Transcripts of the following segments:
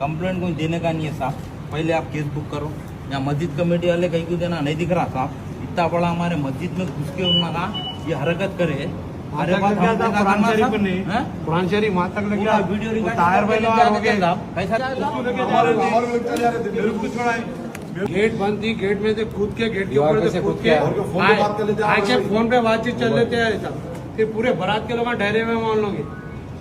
Complaint कोई देने का नहीं है साहब, पहले आप केस बुक करो। यहाँ मस्जिद कमेटी वाले कहीं को देना नहीं दिख रहा साहब, इतना बड़ा हमारे मस्जिद में घुस के उन्होंने ये हरकत करे। अरे बात हम क्या कुरान शरीफ नहीं, कुरान शरीफ वहाँ तक लग गया, वीडियो ताहिर भाई लोग आ गए साहब, कैसा गेट बंद थी, गेट में से कूद के गेट के ऊपर से कूद के आके फोन पे बातचीत चल रहे थे साहब। फिर पूरे बारात के लोग ठहरे हुए मान लोगे,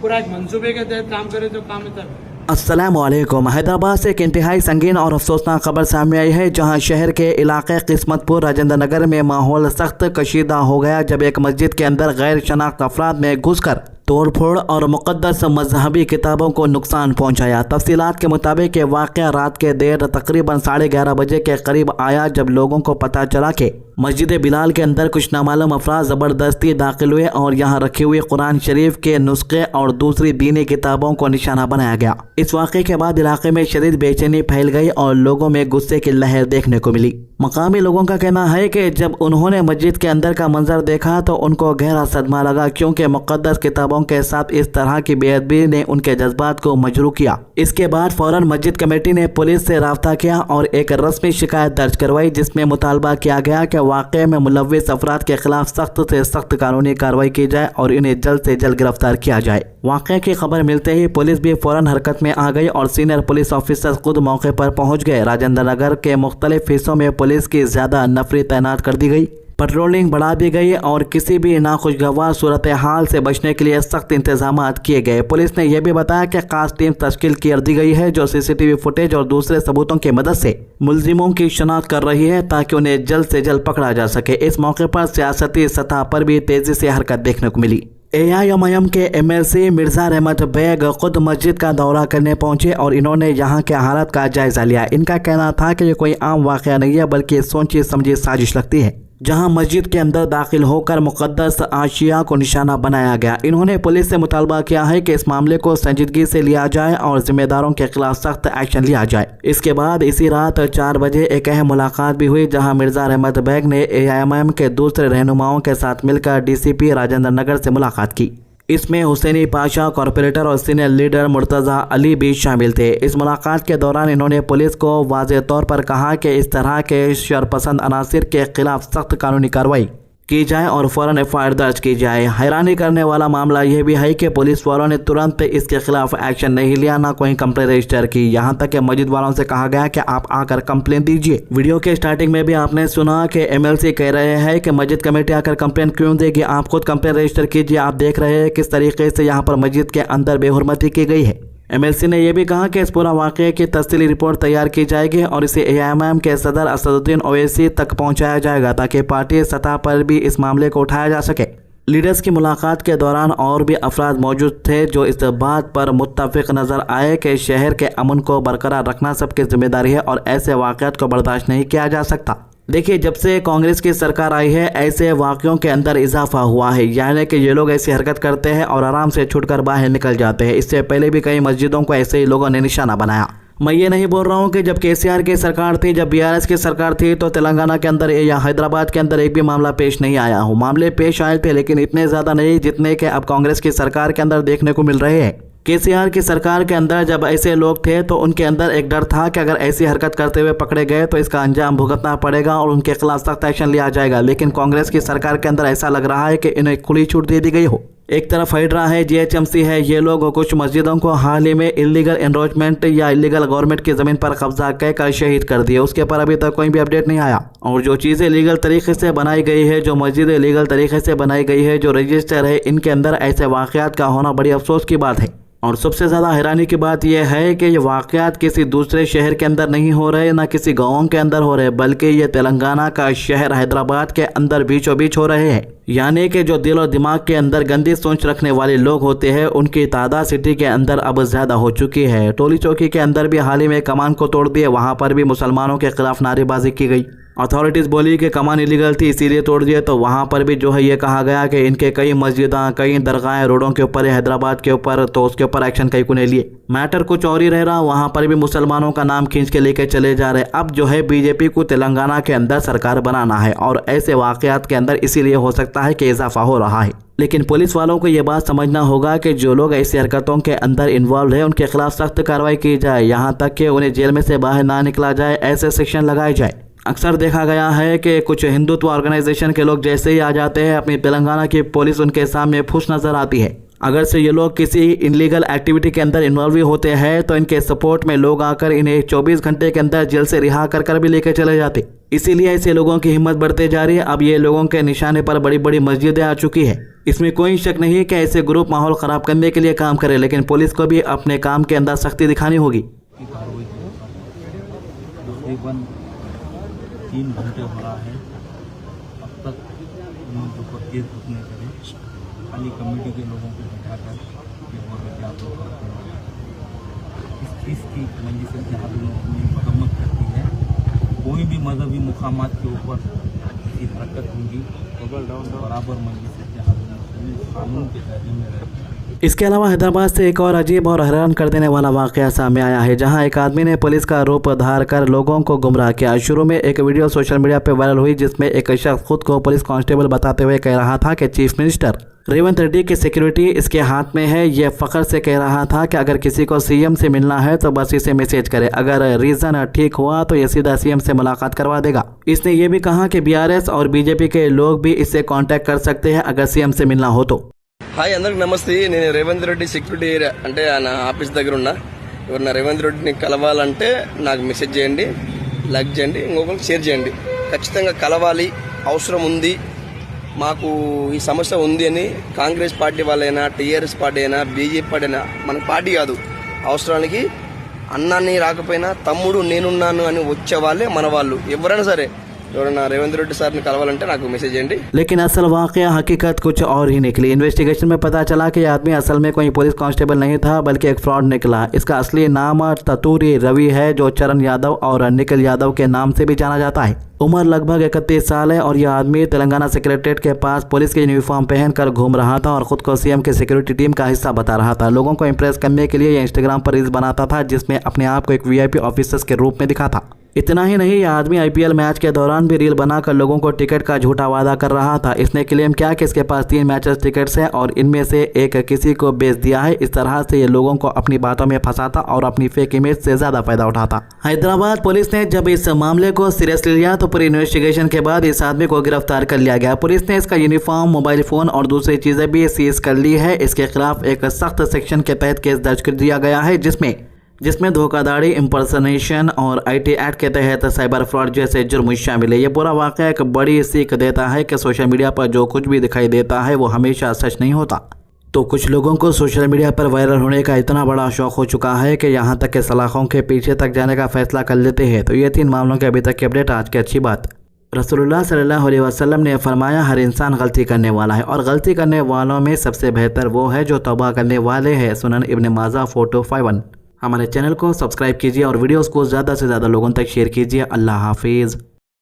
पूरा एक मंसूबे के तहत काम करे तो काम है। अस्सलामुअलैकुम। हैदराबाद से एक इंतहाई संगीन और अफसोसनाक खबर सामने आई है, जहां शहर के इलाके किस्मतपुर राजेंद्र नगर में माहौल सख्त कशीदा हो गया जब एक मस्जिद के अंदर गैर शनाख्त अफराद ने घुसकर तोड़फोड़ और मुक़द्दस मजहबी किताबों को नुकसान पहुंचाया। तफसीलात के मुताबिक ये वाक़या रात के देर तकरीबन 11:30 बजे के करीब आया, जब लोगों को पता चला कि मस्जिद बिलाल के अंदर कुछ नामालूम अफराद ज़बरदस्ती दाखिल हुए और यहाँ रखी हुई कुरान शरीफ के नुस्खे और दूसरी दीनी किताबों को निशाना बनाया गया। इस वाक़े के बाद इलाके में शदीद बेचैनी फैल गई और लोगों में गुस्से की लहर देखने को मिली। मकामी लोगों का कहना है कि जब उन्होंने मस्जिद के अंदर का मंजर देखा तो उनको गहरा सदमा लगा, क्योंकि मुक़द्दस किताबों के साथ इस तरह की बेअदबी ने उनके जज्बात को मजरूह किया। इसके बाद फौरन मस्जिद कमेटी ने पुलिस से राब्ता किया और एक रस्मी शिकायत दर्ज करवाई, जिसमें मुतालबा किया गया कि वाक़े में मुलव्विस अफराद के खिलाफ सख्त से सख्त कानूनी कार्रवाई की जाए और इन्हें जल्द से जल्द गिरफ्तार किया जाए। वाक़े की खबर मिलते ही पुलिस भी फौरन हरकत में आ गई और सीनियर पुलिस ऑफिसर खुद मौके पर पहुंच गए। राजेंद्र नगर के मुख्तलिफ हिस्सों में पुलिस की ज़्यादा नफरी तैनात कर दी गई, पेट्रोलिंग बढ़ा दी गई और किसी भी नाखुशगवार सूरत हाल से बचने के लिए सख्त इंतजाम किए गए। पुलिस ने यह भी बताया कि खास टीम तश्कील कर दी गई है जो सीसीटीवी फुटेज और दूसरे सबूतों की मदद से मुलजिमों की शनाख्त कर रही है ताकि उन्हें जल्द से जल्द पकड़ा जा सके। इस मौके पर सियासती सतह पर भी तेजी से हरकत देखने को मिली। AIMIM के MLC मिर्जा रहमत बेग खुद मस्जिद का दौरा करने पहुंचे और इन्होंने यहां के हालात का जायजा लिया। इनका कहना था कि ये कोई आम वाक़या नहीं है, बल्कि सोची समझी साजिश लगती है, जहां मस्जिद के अंदर दाखिल होकर मुक़द्दस आशिया को निशाना बनाया गया। इन्होंने पुलिस से मुतालबा किया है कि इस मामले को संजीदगी से लिया जाए और जिम्मेदारों के खिलाफ सख्त एक्शन लिया जाए। इसके बाद इसी रात 4 बजे एक अहम मुलाकात भी हुई, जहां मिर्जा रहमत बेग ने AIMIM के दूसरे रहनुमाओं के साथ मिलकर DCP राजेंद्र नगर से मुलाकात की। इसमें हुसैनी पाशा, कॉरपोरेटर और सीनियर लीडर मुर्तज़ा अली भी शामिल थे। इस मुलाकात के दौरान इन्होंने पुलिस को वाज़ेह तौर पर कहा कि इस तरह के शरपसंद अनासिर के खिलाफ सख्त कानूनी कार्रवाई की जाए और फ़ौरन FIR दर्ज की जाए। हैरानी करने वाला मामला यह भी है कि पुलिस वालों ने तुरंत इसके खिलाफ एक्शन नहीं लिया, ना कोई कंप्लेंट रजिस्टर की। यहाँ तक कि मस्जिद वालों से कहा गया कि आप आकर कंप्लेंट दीजिए। वीडियो के स्टार्टिंग में भी आपने सुना कि MLC कह रहे हैं कि मस्जिद कमेटी आकर कंप्लेंट क्यों देगी, आप खुद कंप्लेंट रजिस्टर कीजिए। आप देख रहे हैं किस तरीके से यहाँ पर मस्जिद के अंदर बेहुरमती की गई है। MLC ने यह भी कहा कि इस पूरा वाक़े की तफसीली रिपोर्ट तैयार की जाएगी और इसे AIMIM के सदर असदुद्दीन ओवैसी तक पहुंचाया जाएगा ताकि पार्टी सतह पर भी इस मामले को उठाया जा सके। लीडर्स की मुलाकात के दौरान और भी अफराद मौजूद थे जो इस बात पर मुत्तफिक नजर आए कि शहर के अमन को बरकरार रखना सबकी जिम्मेदारी है और ऐसे वाक़यात को बर्दाश्त नहीं किया जा सकता। देखिए, जब से कांग्रेस की सरकार आई है ऐसे वाक़यों के अंदर इजाफा हुआ है, यानी कि ये लोग ऐसी हरकत करते हैं और आराम से छुटकर बाहर निकल जाते हैं। इससे पहले भी कई मस्जिदों को ऐसे ही लोगों ने निशाना बनाया। मैं ये नहीं बोल रहा हूँ कि जब KCR की सरकार थी, जब BRS की सरकार थी, तो तेलंगाना के अंदर या हैदराबाद के अंदर एक भी मामला पेश नहीं आया हो। मामले पेश आए थे, लेकिन इतने ज़्यादा नहीं जितने कि अब कांग्रेस की सरकार के अंदर देखने को मिल रहे हैं। KCR की सरकार के अंदर जब ऐसे लोग थे तो उनके अंदर एक डर था कि अगर ऐसी हरकत करते हुए पकड़े गए तो इसका अंजाम भुगतना पड़ेगा और उनके खिलाफ सख्त एक्शन लिया जाएगा। लेकिन कांग्रेस की सरकार के अंदर ऐसा लग रहा है कि इन्हें खुली छूट दे दी गई हो। एक तरफ हाइड्रा है, GHMC है, ये लोग कुछ मस्जिदों को हाल ही में इलीगल एनरोचमेंट या इलीगल गवर्नमेंट की ज़मीन पर कब्जा कर शहीद कर दिए। उसके पर अभी तक कोई भी अपडेट नहीं आया। और जो चीज़ें लीगल तरीके से बनाई गई है, जो मस्जिदें लीगल तरीके से बनाई गई है, जो रजिस्टर है, इनके अंदर ऐसे वाक़यात का होना बड़ी अफसोस की बात है। और सबसे ज़्यादा हैरानी की बात यह है कि ये वाक़यात किसी दूसरे शहर के अंदर नहीं हो रहे, ना किसी गाँव के अंदर हो रहे, बल्कि ये तेलंगाना का शहर हैदराबाद के अंदर बीचों बीच हो रहे हैं। यानी कि जो दिल और दिमाग के अंदर गंदी सोच रखने वाले लोग होते हैं, उनकी तादाद सिटी के अंदर अब ज़्यादा हो चुकी है। टोली चौकी के अंदर भी हाल ही में कमान को तोड़ दिए, वहाँ पर भी मुसलमानों के खिलाफ नारेबाजी की गई। अथॉरिटीज़ बोली कि कमान इलीगल थी इसीलिए तोड़ दिए, तो वहाँ पर भी जो है ये कहा गया कि इनके कई मस्जिदां, कई दरगाहें रोडों के ऊपर है हैदराबाद के ऊपर, तो उसके ऊपर एक्शन कहीं को नहीं लिए। मैटर कुछ और ही रह रहा, वहाँ पर भी मुसलमानों का नाम खींच के लेके चले जा रहे। अब जो है BJP को तेलंगाना के अंदर सरकार बनाना है और ऐसे वाक़यात के अंदर इसीलिए हो सकता है कि इजाफा हो रहा है। लेकिन पुलिस वालों को ये बात समझना होगा कि जो लोग ऐसी हरकतों के अंदर इन्वॉल्व है उनके खिलाफ सख्त कार्रवाई की जाए, यहाँ तक कि उन्हें जेल में से बाहर ना निकला जाए, ऐसे सेक्शन लगाए जाए। अक्सर देखा गया है कि कुछ हिंदुत्व ऑर्गेनाइजेशन के लोग जैसे ही आ जाते हैं अपनी तेलंगाना की पुलिस उनके सामने खुश नजर आती है। अगर से ये लोग किसी इनलीगल एक्टिविटी के अंदर इन्वॉल्व भी होते हैं तो इनके सपोर्ट में लोग आकर इन्हें 24 घंटे के अंदर जेल से रिहा कर भी लेकर चले जाते। इसीलिए ऐसे लोगों की हिम्मत बढ़ते जा रही है। अब ये लोगों के निशाने पर बड़ी बड़ी मस्जिदें आ चुकी है। इसमें कोई शक नहीं कि ऐसे ग्रुप माहौल खराब करने के लिए काम करे, लेकिन पुलिस को भी अपने काम के अंदर सख्ती दिखानी होगी। तकरीबन 3 घंटे हो रहा है, अब तक उनके ऊपर केस बुक नहीं करे। खाली कमेटी के लोगों को बैठाकर ये बोल रहे थे आप लोग करते हैं। इस चीज़ की मंजिल से आप लोगों की मरम्मत करती है। कोई भी मजहबी मुकामात के ऊपर किसी हरकत होगी बराबर मंजिल से कानून के दायरे में रहेगी। इसके अलावा हैदराबाद से एक और अजीब और हैरान कर देने वाला वाकया सामने आया है, जहां एक आदमी ने पुलिस का रूप धार कर लोगों को गुमराह किया। शुरू में एक वीडियो सोशल मीडिया पर वायरल हुई जिसमें एक शख्स खुद को पुलिस कांस्टेबल बताते हुए कह रहा था कि चीफ मिनिस्टर रेवंत रेड्डी की सिक्योरिटी इसके हाथ में है। यह फख्र से कह रहा था कि अगर किसी को सीएम से मिलना है तो बस इसे मैसेज करे, अगर रीजन ठीक हुआ तो ये सीधा सीएम से मुलाकात करवा देगा। इसने ये भी कहा कि बीआरएस और बीजेपी के लोग भी इससे कांटेक्ट कर सकते हैं अगर सीएम से मिलना हो तो। హాయ్ అందరికి నమస్తే, నేను రేవంత్ రెడ్డి సెక్యూరిటీ ఏరియా అంటే నా ఆఫీస్ దగ్గర ఉన్నా. ఎవరన్నా రేవంత్ రెడ్డిని కలవాలంటే నాకు మెసేజ్ చేయండి, లైక్ చేయండి, ఇంకొకరికి షేర్ చేయండి. ఖచ్చితంగా కలవాలి, అవసరం ఉంది, మాకు ఈ సమస్య ఉంది అని కాంగ్రెస్ పార్టీ వాళ్ళైనా టీఆర్ఎస్ పార్టీ అయినా బీజేపీ పార్టీ అయినా మన పార్టీ కాదు, అవసరానికి అన్నాన్ని రాకపోయినా తమ్ముడు నేనున్నాను అని వచ్చే వాళ్ళే మన వాళ్ళు. ఎవరైనా సరే ఎవరైనా रेवंत रेड्डी साहब ने कलवाలంటే నాకు మెసేజ్ చేయండి. लेकिन असल वाकया हकीकत कुछ और ही निकली। इन्वेस्टिगेशन में पता चला कि यह आदमी असल में कोई पुलिस कांस्टेबल नहीं था बल्कि एक फ्रॉड निकला। इसका असली नाम ततूरी रवि है, जो चरण यादव और निखिल यादव के नाम से भी जाना जाता है। उम्र लगभग 31 साल है और यह आदमी तेलंगाना सेक्रेटरीट के पास पुलिस की यूनिफॉर्म पहनकर घूम रहा था और खुद को सीएम की सिक्योरिटी टीम का हिस्सा बता रहा था। लोगों को इंप्रेस करने के लिए यह इंस्टाग्राम पर रील्स बनाता था जिसमें अपने आप को एक वीआईपी ऑफिसर्स के रूप में दिखा था। इतना ही नहीं, यह आदमी आईपीएल मैच के दौरान भी रील बनाकर लोगों को टिकट का झूठा वादा कर रहा था। इसने क्लेम किया कि इसके पास 3 मैचेस टिकट्स हैं और इनमें से एक किसी को बेच दिया है। इस तरह से ये लोगों को अपनी बातों में फंसाता और अपनी फेक इमेज से ज्यादा फायदा उठाता। हैदराबाद पुलिस ने जब इस मामले को सीरियसली लिया तो पूरी इन्वेस्टिगेशन के बाद इस आदमी को गिरफ्तार कर लिया गया। पुलिस ने इसका यूनिफॉर्म, मोबाइल फोन और दूसरी चीजें भी सीज कर ली है। इसके खिलाफ एक सख्त सेक्शन के तहत केस दर्ज कर दिया गया है जिसमें धोखाधड़ी, इम्पर्सनेशन और आईटी एक्ट के तहत साइबर फ्रॉड जैसे जुर्म शामिल है। ये पूरा वाकया एक बड़ी सीख देता है कि सोशल मीडिया पर जो कुछ भी दिखाई देता है वो हमेशा सच नहीं होता। तो कुछ लोगों को सोशल मीडिया पर वायरल होने का इतना बड़ा शौक हो चुका है कि यहाँ तक के सलाखों के पीछे तक जाने का फैसला कर लेते हैं। तो ये 3 मामलों के अभी तक की अपडेट। आज की अच्छी बात, रसूलुल्लाह सल्लल्लाहु अलैहि वसल्लम ने फरमाया हर इंसान गलती करने वाला है और गलती करने वालों में सबसे बेहतर वो है जो तौबा करने वाले हैं। सुनन इब्न माजा 4251। हमारे चैनल को सब्सक्राइब कीजिए और वीडियोस को ज़्यादा से ज़्यादा लोगों तक शेयर कीजिए। अल्लाह हाफिज़।